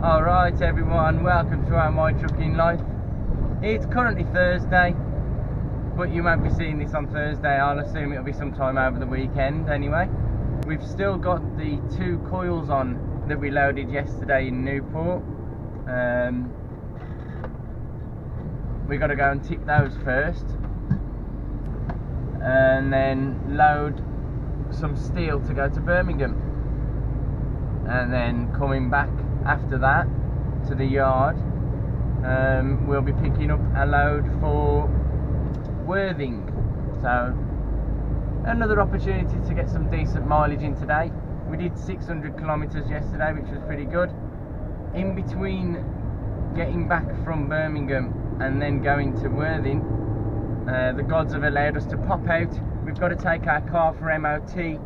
Alright everyone, welcome to our My Trucking Life. It's currently Thursday, but you won't be seeing this on Thursday. I'll assume it'll be sometime over the weekend anyway. We've still got the 2 coils on that we loaded yesterday in Newport. We've got to go and tick those first, and then load some steel to go to Birmingham, and then coming back after that to the yard, we'll be picking up a load for Worthing. So another opportunity to get some decent mileage in today. We did 600 kilometers yesterday, which was pretty good. In between getting back from Birmingham and then going to Worthing, the gods have allowed us to pop out. We've got to take our car for MOT,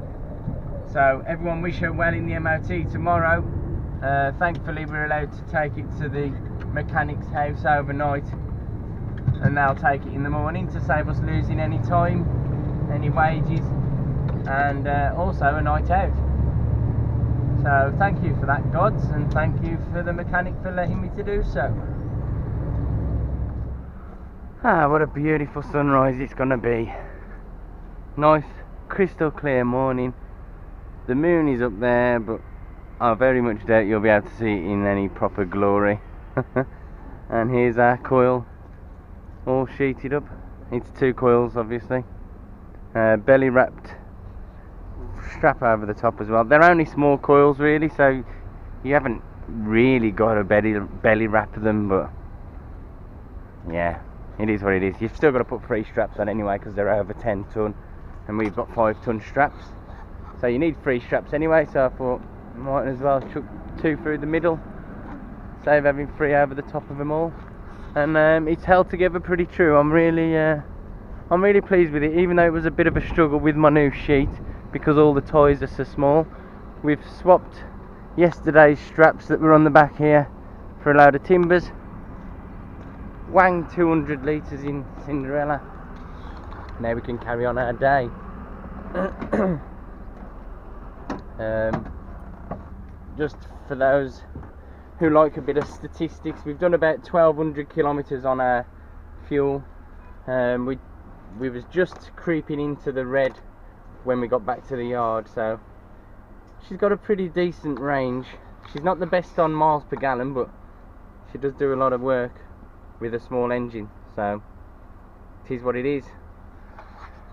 so everyone wish her well in the MOT tomorrow. Thankfully we're allowed to take it to the mechanic's house overnight, and they'll take it in the morning to save us losing any time, any wages, and also a night out. So thank you for that, gods, and thank you for the mechanic for letting me to do so. What a beautiful sunrise it's gonna be. Nice crystal clear morning. The moon is up there, but I very much doubt you'll be able to see it in any proper glory. And here's our coil all sheeted up. It's 2 coils obviously, belly wrapped strap over the top as well. They're only small coils really, so you haven't really got to belly wrap them, but yeah, it is what it is. You've still got to put 3 straps on anyway because they're over 10 ton and we've got 5 ton straps, so you need 3 straps anyway. So I thought might as well chuck 2 through the middle, save having 3 over the top of them all. And it's held together pretty true. I'm really pleased with it, even though it was a bit of a struggle with my new sheet because all the ties are so small. We've swapped yesterday's straps that were on the back here for a load of timbers. Wang 200 litres in Cinderella. Now we can carry on our day. Just for those who like a bit of statistics, we've done about 1200 kilometers on our fuel. We was just creeping into the red when we got back to the yard, so she's got a pretty decent range. She's not the best on miles per gallon, but she does do a lot of work with a small engine, so it is what it is.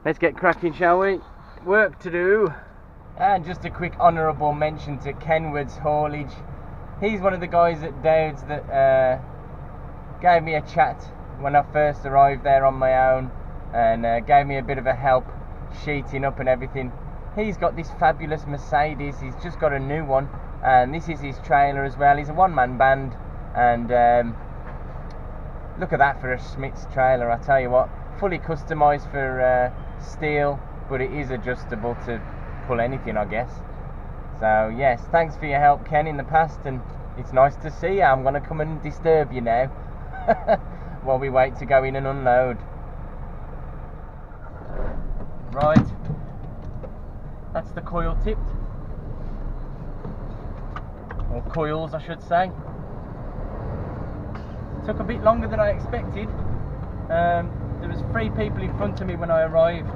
Let's get cracking, shall we? Work to do. And just a quick honourable mention to Kenwood's Haulage. He's one of the guys at Dowds that gave me a chat when I first arrived there on my own, and gave me a bit of a help sheeting up and everything. He's got this fabulous Mercedes. He's just got a new one, and this is his trailer as well. He's a one-man band, and look at that for a Smith's trailer. I tell you what, fully customised for steel, but it is adjustable to pull anything, I guess. So yes, thanks for your help, Ken, in the past, and it's nice to see you. I'm going to come and disturb you now while we wait to go in and unload. Right, that's the coil tipped, or coils I should say. Took a bit longer than I expected. There was 3 people in front of me when I arrived,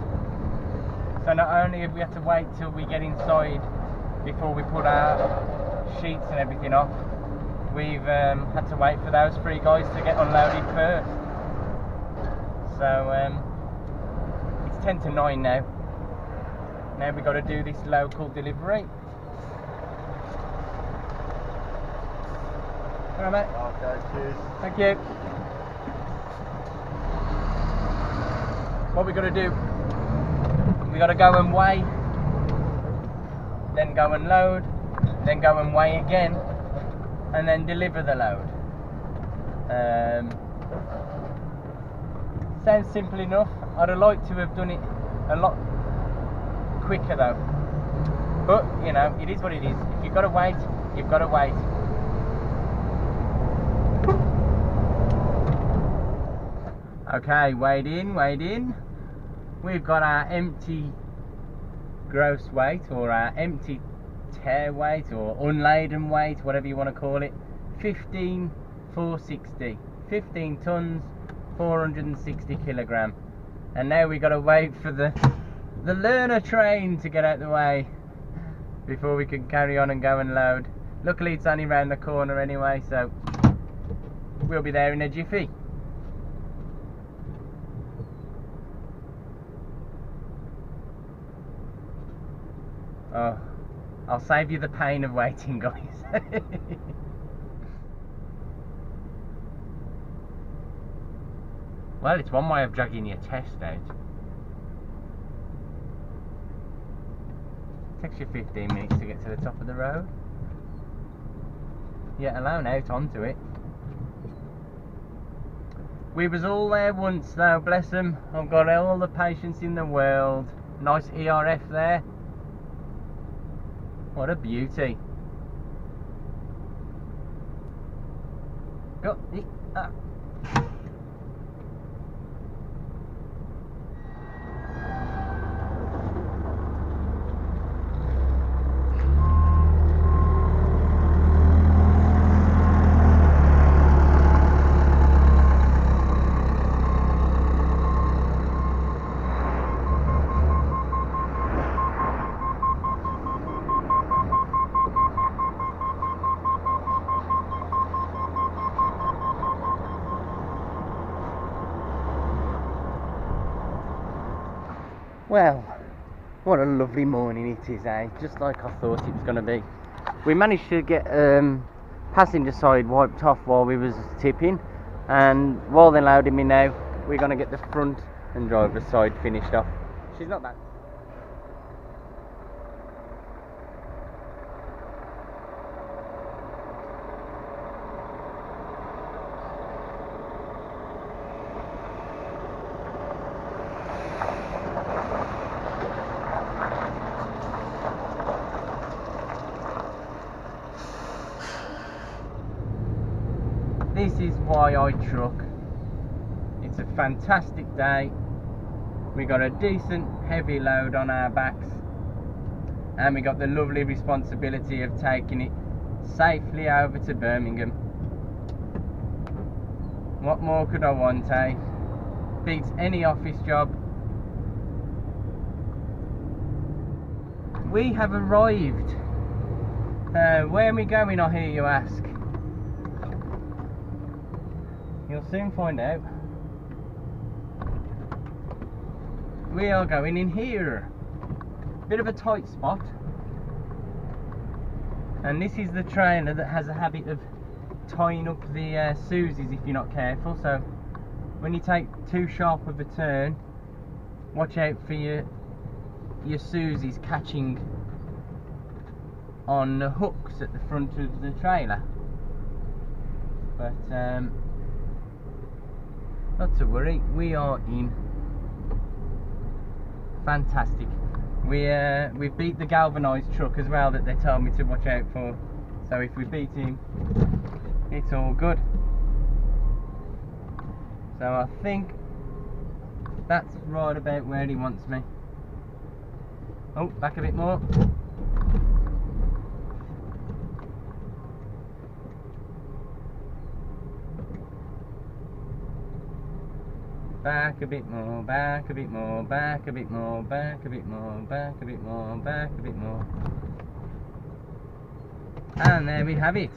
so not only have we had to wait till we get inside before we put our sheets and everything off, we've had to wait for those 3 guys to get unloaded first. So it's 10 to 9 now. Now we've got to do this local delivery. Alright, mate. Okay, cheers. Thank you. What we got to do, we got to go and weigh, then go and load, then go and weigh again, and then deliver the load. Sounds simple enough. I'd have liked to have done it a lot quicker though, but you know, it is what it is. If you've got to wait, you've got to wait. Okay, weighed in. We've got our empty gross weight, or our empty tear weight, or unladen weight, whatever you want to call it, 15,460. 15 tons, 460 kilogram. And now we got to wait for the learner train to get out the way before we can carry on and go and load. Luckily it's only round the corner anyway, so we'll be there in a jiffy. Oh, I'll save you the pain of waiting, guys. Well, it's one way of dragging your chest out. Takes you 15 minutes to get to the top of the road. Yet alone out onto it. We was all there once though, bless them. I've got all the patience in the world. Nice ERF there. What a beauty. Go. Well, what a lovely morning it is, eh? Just like I thought it was going to be. We managed to get passenger side wiped off while we was tipping, and while they're loading me now, we're going to get the front and driver's side finished off. She's not bad. This is why I truck. It's a fantastic day. We got a decent heavy load on our backs, and we got the lovely responsibility of taking it safely over to Birmingham. What more could I want, eh? Beats any office job. We have arrived. Where are we going, I hear you ask? You'll soon find out. We are going in here. Bit of a tight spot. And this is the trailer that has a habit of tying up the Susies if you're not careful. So when you take too sharp of a turn, watch out for your Susies catching on the hooks at the front of the trailer. But not to worry, we are in. Fantastic. We beat the galvanised truck as well that they told me to watch out for. So if we beat him, it's all good. So I think that's right about where he wants me. Oh, back a bit more. Back a bit more, back a bit more, back a bit more, back a bit more, back a bit more, back a bit more. And there we have it.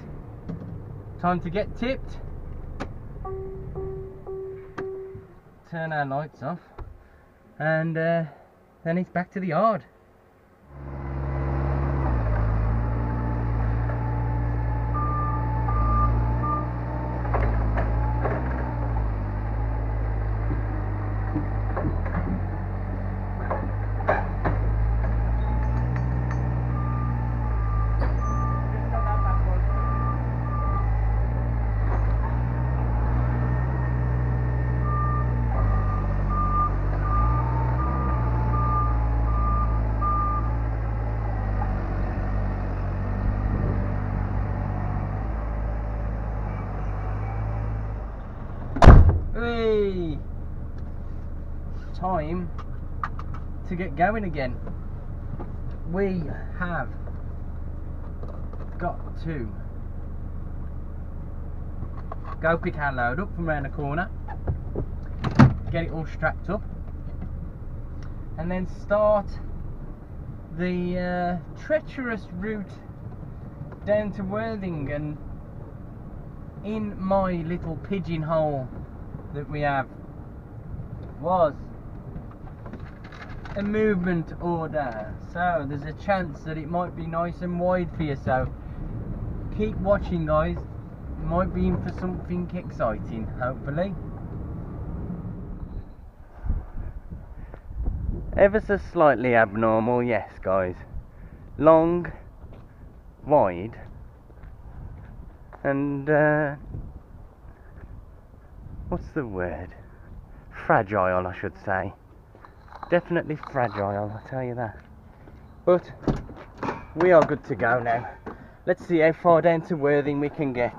Time to get tipped. Turn our lights off. And then it's back to the yard. Hey! Time to get going again. We have got to go pick our load up from around the corner, get it all strapped up, and then start the treacherous route down to Worthing. And in my little pigeonhole that we have was a movement order, so there's a chance that it might be nice and wide for you, so keep watching guys, you might be in for something exciting hopefully. Ever so slightly abnormal, yes guys, long, wide, and what's the word, fragile I should say. Definitely fragile, I'll tell you that. But we are good to go now. Let's see how far down to Worthing we can get.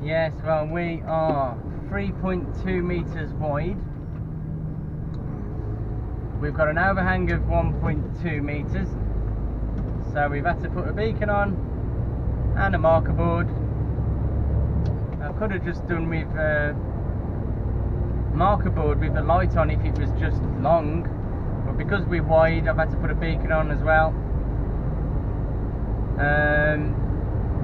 Yes, well, we are 3.2 meters wide. We've got an overhang of 1.2 meters. So we've had to put a beacon on and a marker board. I could have just done with marker board with the light on if it was just long, but because we're wide I've had to put a beacon on as well.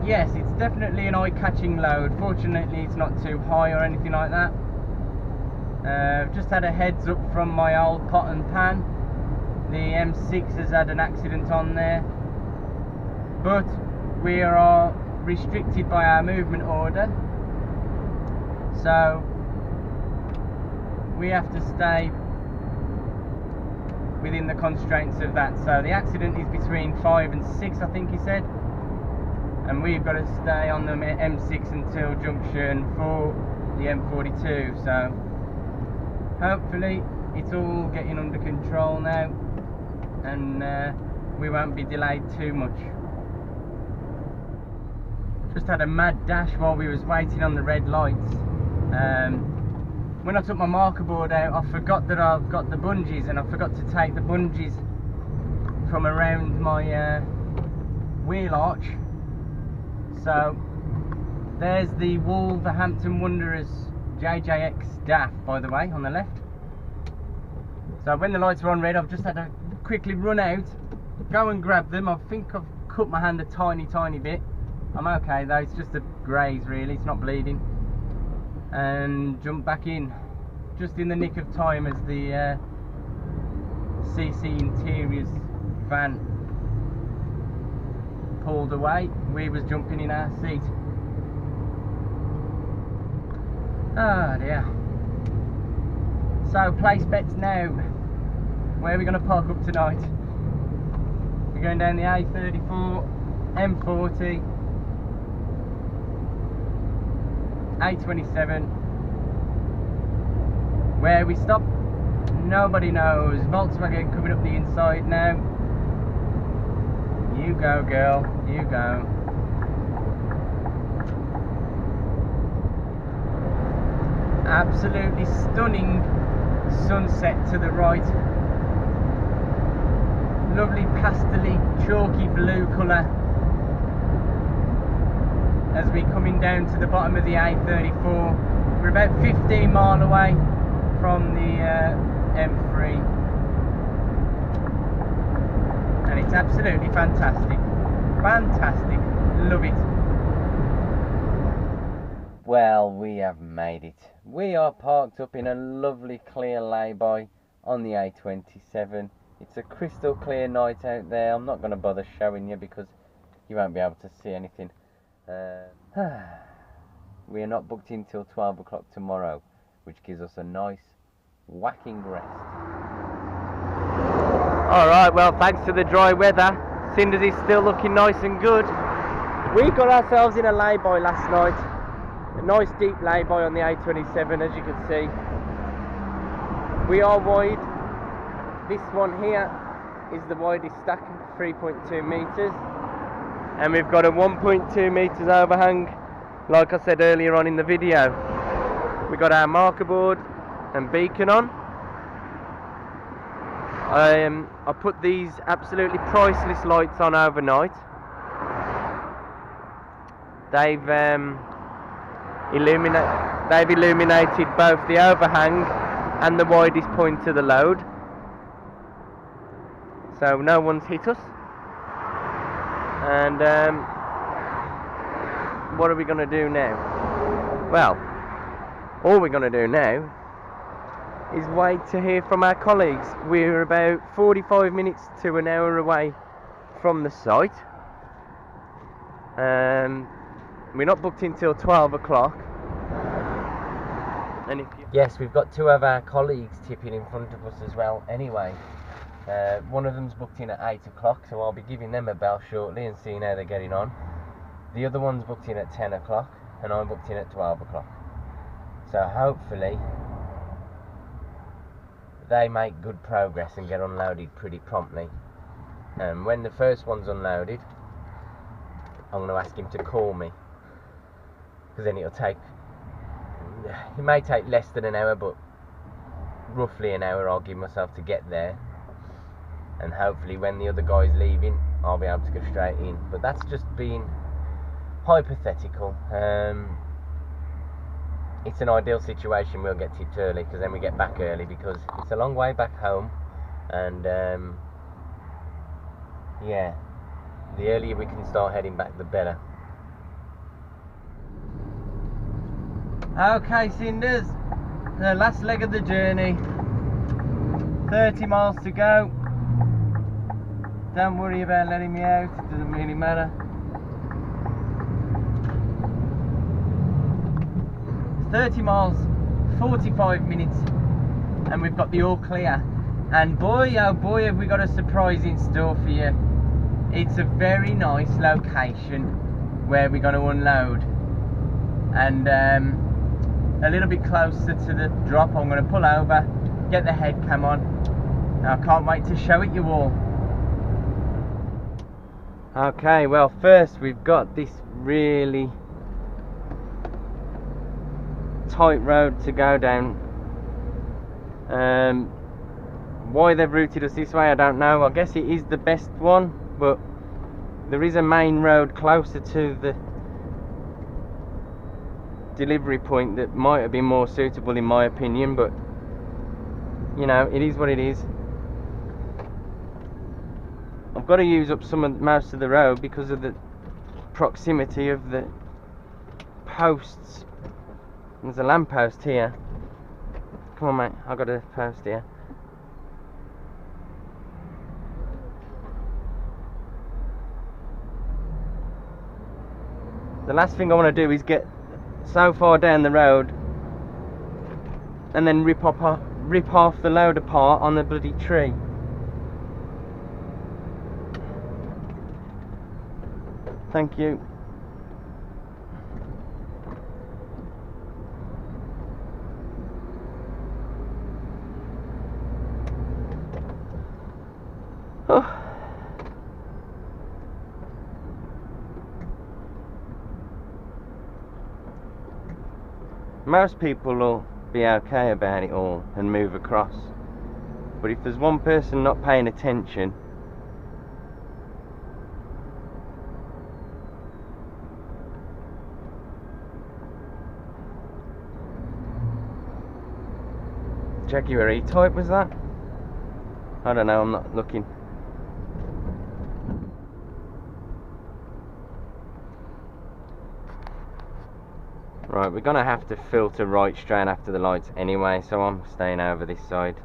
Yes, it's definitely an eye-catching load. Fortunately it's not too high or anything like that. Just had a heads up from my old pot and pan. The M6 has had an accident on there, but we are restricted by our movement order, so we have to stay within the constraints of that. So the accident is between 5 and 6 I think he said, and we've got to stay on the M6 until junction for the M42, so hopefully it's all getting under control now and we won't be delayed too much. Just had a mad dash while we was waiting on the red lights. When I took my marker board out, I forgot that I've got the bungees, and I forgot to take the bungees from around my wheel arch. So there's the Wolverhampton Wanderers CJACEY-TRUCKS DAF, by the way, on the left. So when the lights were on red, I've just had to quickly run out, go and grab them. I think I've cut my hand a tiny bit. I'm okay though, it's just a graze really, it's not bleeding. And jump back in, just in the nick of time as the CC Interiors van pulled away. We was jumping in our seat. Oh dear. So place bets now. Where are we going to park up tonight? We're going down the A34, M40, A27. Where we stop, nobody knows. Volkswagen coming up the inside now. You go girl, you go. Absolutely stunning sunset to the right. Lovely pastely chalky blue colour as we're coming down to the bottom of the A34. We're about 15 mile away from the M3, and it's absolutely fantastic. Fantastic, love it. Well, we have made it. We are parked up in a lovely clear lay-by on the A27. It's a crystal clear night out there. I'm not going to bother showing you because you won't be able to see anything. We are not booked in till 12 o'clock tomorrow, which gives us a nice whacking rest. Alright, well, thanks to the dry weather, Cinders is still looking nice and good. We got ourselves in a lay-by last night. A nice deep lay-by on the A27, as you can see. We are wide. This one here is the widest stack, 3.2 metres. And we've got a 1.2 metres overhang, like I said earlier on in the video. We got our marker board and beacon on. I put these absolutely priceless lights on overnight. They've illuminated both the overhang and the widest point to the load, so no one's hit us. And what are we going to do now? Well, all we're going to do now is wait to hear from our colleagues. We're about 45 minutes to an hour away from the site. We're not booked until 12 o'clock. And yes, we've got two of our colleagues tipping in front of us as well anyway. One of them's booked in at 8 o'clock, so I'll be giving them a bell shortly and seeing how they're getting on. The other one's booked in at 10 o'clock and I'm booked in at 12 o'clock. So hopefully they make good progress and get unloaded pretty promptly. When the first one's unloaded, I'm going to ask him to call me, because then it may take less than an hour, but roughly an hour I'll give myself to get there, and hopefully when the other guy's leaving I'll be able to go straight in. But that's just being hypothetical. It's an ideal situation. We'll get tipped early because then we get back early, because it's a long way back home, and yeah, the earlier we can start heading back the better. Okay, Cinders, the last leg of the journey, 30 miles to go. Don't worry about letting me out, it doesn't really matter. 30 miles, 45 minutes, and we've got the all clear. And boy, oh boy, have we got a surprise in store for you. It's a very nice location where we're going to unload, and a little bit closer to the drop. I'm going to pull over, get the head cam on. Now, I can't wait to show it you all. Okay, well, first we've got this really tight road to go down. Why they've routed us this way, I don't know. I guess it is the best one, but there is a main road closer to the delivery point that might have been more suitable in my opinion, but you know, it is what it is. I've got to use up most of the road because of the proximity of the posts. There's a lamppost here. Come on, mate, I've got a post here. The last thing I want to do is get so far down the road and then rip off the load apart on the bloody tree. Thank you. Oh. Most people will be okay about it all and move across, but if there's one person not paying attention, Jaguar E-Type was that? I don't know, I'm not looking. Right, we're gonna have to filter right straight after the lights anyway, so I'm staying over this side.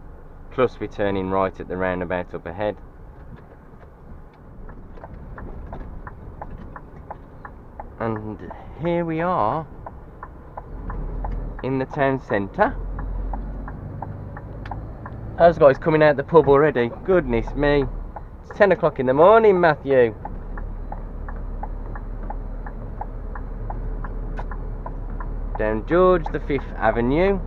Plus we're turning right at the roundabout up ahead. And here we are in the town centre. Those guys coming out the pub already. Goodness me. It's 10 o'clock in the morning, Matthew. Down George the 5th Avenue.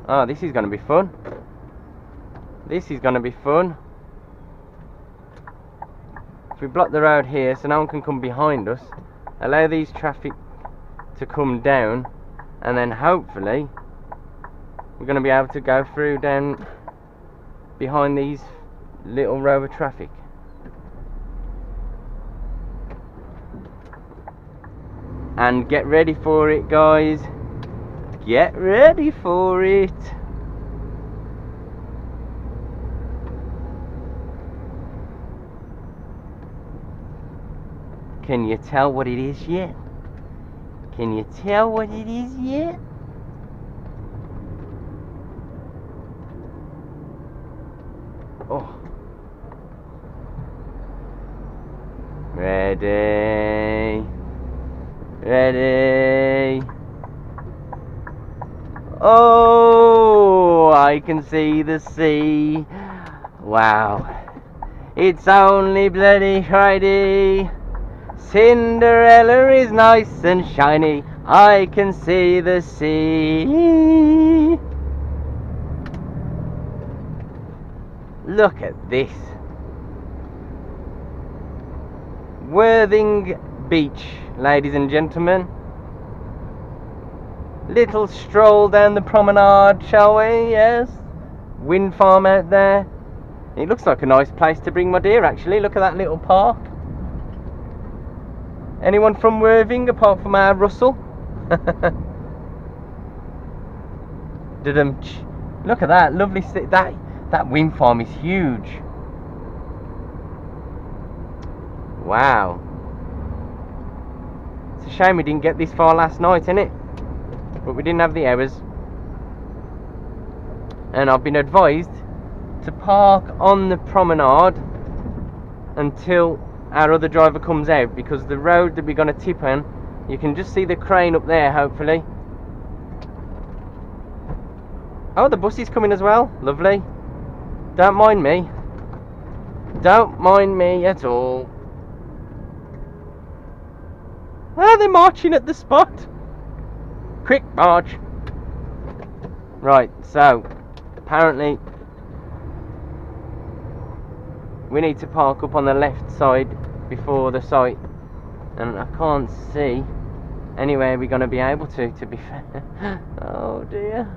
Oh, this is going to be fun. This is going to be fun. If we block the road here so no one can come behind us, allow these traffic to come down, and then hopefully we're going to be able to go through down behind these little row of traffic. And get ready for it, guys. Get ready for it. Can you tell what it is yet? Can you tell what it is yet? Oh. Ready. Ready. Oh, I can see the sea. Wow. It's only bloody Friday. Cinderella is nice and shiny. I can see the sea. Look at this. Worthing Beach, ladies and gentlemen. Little stroll down the promenade, shall we? Yes. Wind farm out there. It looks like a nice place to bring my deer, actually. Look at that little park. Anyone from Worthing apart from our Russell? Look at that lovely that wind farm is huge. Wow. It's a shame we didn't get this far last night, isn't it? But we didn't have the hours. And I've been advised to park on the promenade until our other driver comes out, because the road that we're going to tip on, you can just see the crane up there, hopefully. Oh, the bus is coming as well. Lovely. Don't mind me. Don't mind me at all. Oh, they're marching at the spot. Quick march. Right, so apparently we need to park up on the left side before the site, and I can't see anywhere we're going to be able to be fair. Oh dear.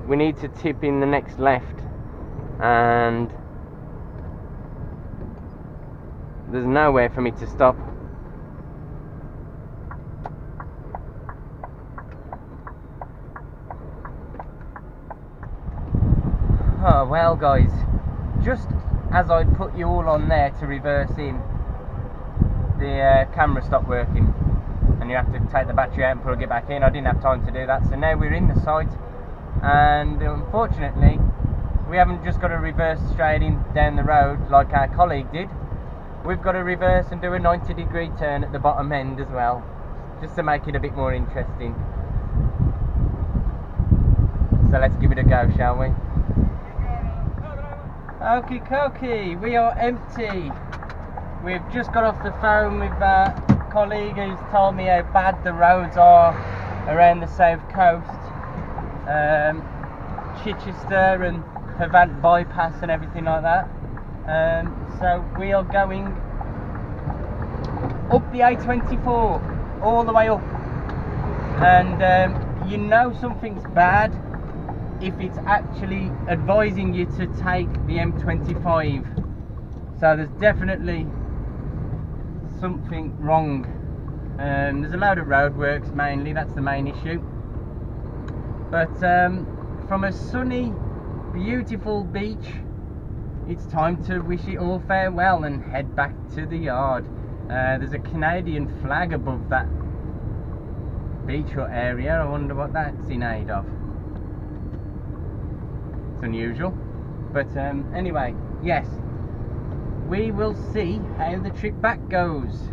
We need to tip in the next left, and there's nowhere for me to stop. Oh well, guys, just as I put you all on there to reverse in, the camera stopped working and you have to take the battery out and plug it back in. I didn't have time to do that, so now we're in the site, and unfortunately we haven't just got to reverse straight in down the road like our colleague did. We've got to reverse and do a 90-degree turn at the bottom end as well, just to make it a bit more interesting. So let's give it a go, shall we? Okie dokie, we are empty. We've just got off the phone with a colleague who's told me how bad the roads are around the south coast, Chichester and Havant bypass and everything like that. So we are going up the A24 all the way up, and you know something's bad if it's actually advising you to take the M25. So there's definitely something wrong. There's a load of roadworks mainly, that's the main issue. But from a sunny, beautiful beach, it's time to wish it all farewell and head back to the yard. There's a Canadian flag above that beach hut area. I wonder what that's in aid of. It's unusual, but anyway, yes, we will see how the trip back goes.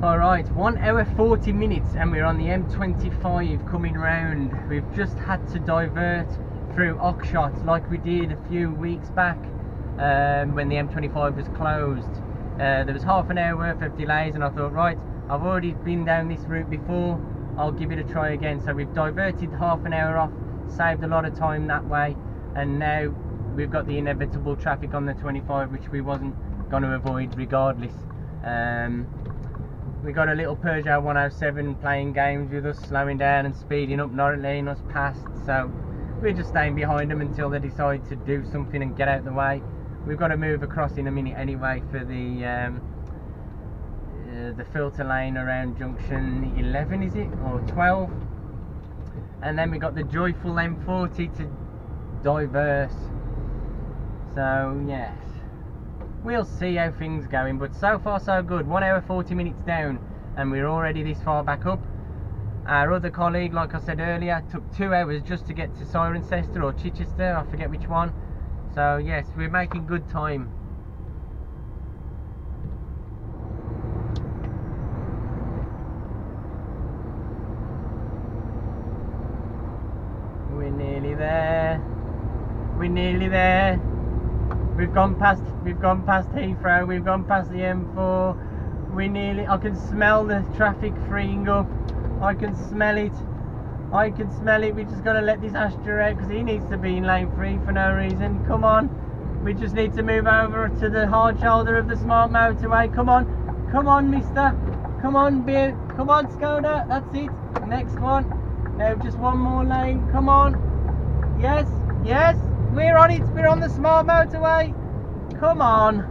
Alright, 1 hour 40 minutes and we're on the M25 coming round. We've just had to divert through Oxshott like we did a few weeks back when the M25 was closed. There was half an hour worth of delays, and I thought, right, I've already been down this route before, I'll give it a try again. So we've diverted half an hour off, saved a lot of time that way, and now we've got the inevitable traffic on the 25, which we wasn't going to avoid regardless. We got a little Peugeot 107 playing games with us, slowing down and speeding up, not letting us past, so we're just staying behind them until they decide to do something and get out of the way. We've got to move across in a minute anyway for the filter lane around junction 11, is it, or 12? And then we got the joyful M40 to diverse. So yes, we'll see how things going, but so far so good. 1 hour 40 minutes down and we're already this far back up. Our other colleague, like I said earlier, took 2 hours just to get to Cirencester or Chichester, I forget which one. So yes, we're making good time. We're nearly there. We're nearly there. We've gone past Heathrow, we've gone past the M4. We nearly, I can smell the traffic freeing up. I can smell it. I can smell it. We just got to let this Astra out because he needs to be in lane 3 for no reason. Come on. We just need to move over to the hard shoulder of the smart motorway. Come on. Come on, mister. Come on, come on, Skoda. That's it. Next one. Now just one more lane. Come on. Yes. Yes. We're on it. We're on the smart motorway. Come on.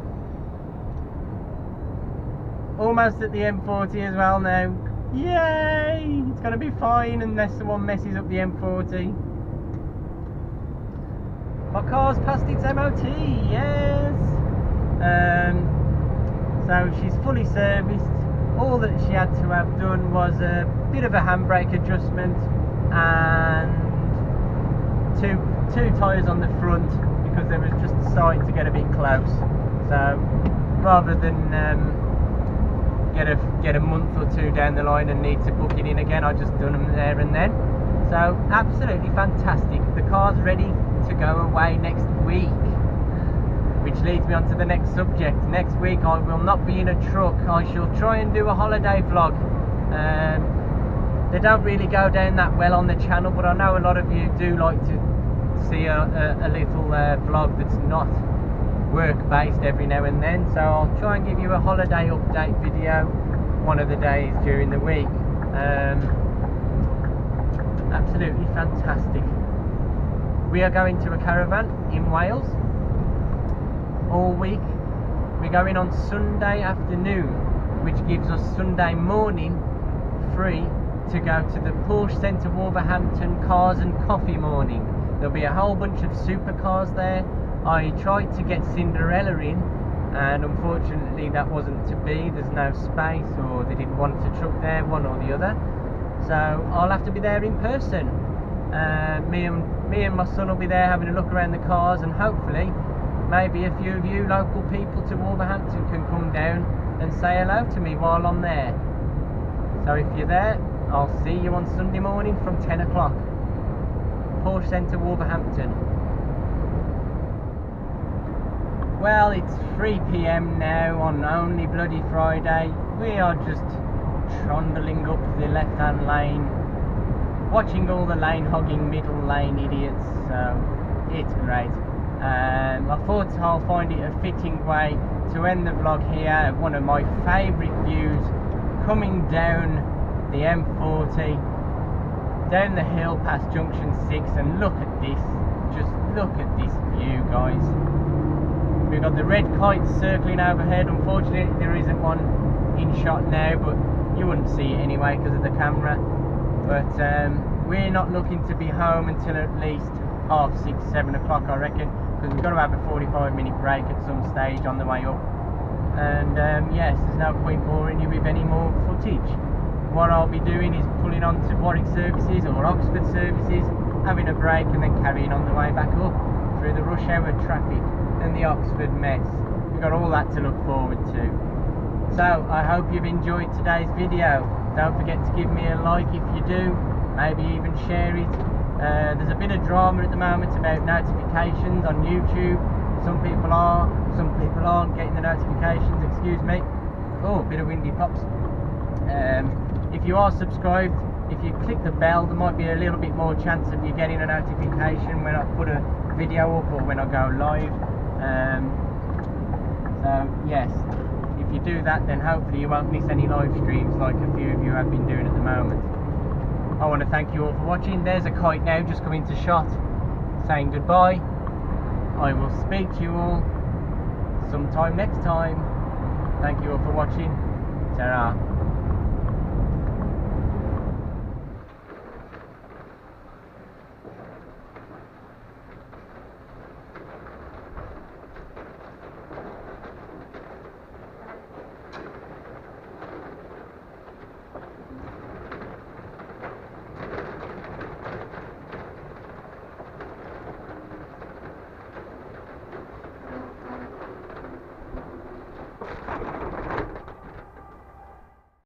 Almost at the M40 as well now. Yay! It's going to be fine unless someone messes up the M40. My car's passed its MOT. Yes. So she's fully serviced. All that she had to have done was a bit of a handbrake adjustment and two tyres on the front because there was just a sight to get a bit close. So rather than get a month or two down the line and need to book it in again, I just done them there and then. So absolutely fantastic. The car's ready to go away next week, which leads me on to the next subject. Next week I will not be in a truck. I shall try and do a holiday vlog. They don't really go down that well on the channel, but I know a lot of you do like to see a little vlog that's not work based every now and then, so I'll try and give you a holiday update video one of the days during the week. Absolutely fantastic. We are going to a caravan in Wales all week. We're going on Sunday afternoon, which gives us Sunday morning free to go to the Porsche Centre Wolverhampton Cars and Coffee morning. There'll be a whole bunch of supercars there. I tried to get Cinderella in and unfortunately that wasn't to be. There's no space, or they didn't want a truck there, one or the other. So I'll have to be there in person. Me and my son will be there having a look around the cars, and hopefully maybe a few of you local people to Wolverhampton can come down and say hello to me while I'm there. So if you're there, I'll see you on Sunday morning from 10 o'clock. Porsche Centre Wolverhampton. Well, it's 3 PM now on only bloody Friday. We are just trundling up the left hand lane, watching all the lane hogging middle lane idiots, so it's great. I thought I'll find it a fitting way to end the vlog here at one of my favourite views, coming down the M40, down the hill past junction 6, and look at this, just look at this view, guys. We've got the red kites circling overhead. Unfortunately there isn't one in shot now, but you wouldn't see it anyway because of the camera. But we're not looking to be home until at least 6:30, 7 o'clock, I reckon, because we've got to have a 45-minute break at some stage on the way up. And yes, there's no point boring you with any more footage. What I'll be doing is pulling on to Warwick services or Oxford services, having a break and then carrying on the way back up through the rush hour traffic and the Oxford mess. We've got all that to look forward to. So I hope you've enjoyed today's video. Don't forget to give me a like if you do, maybe even share it. There's a bit of drama at the moment about notifications on YouTube. Some people are, some people aren't getting the notifications, excuse me. Oh, a bit of windy pops. If you are subscribed, if you click the bell, there might be a little bit more chance of you getting a notification when I put a video up or when I go live. So yes, if you do that, then hopefully you won't miss any live streams like a few of you have been doing at the moment. I want to thank you all for watching. There's a kite now just come into shot saying goodbye. I will speak to you all sometime next time. Thank you all for watching. Ta-ra.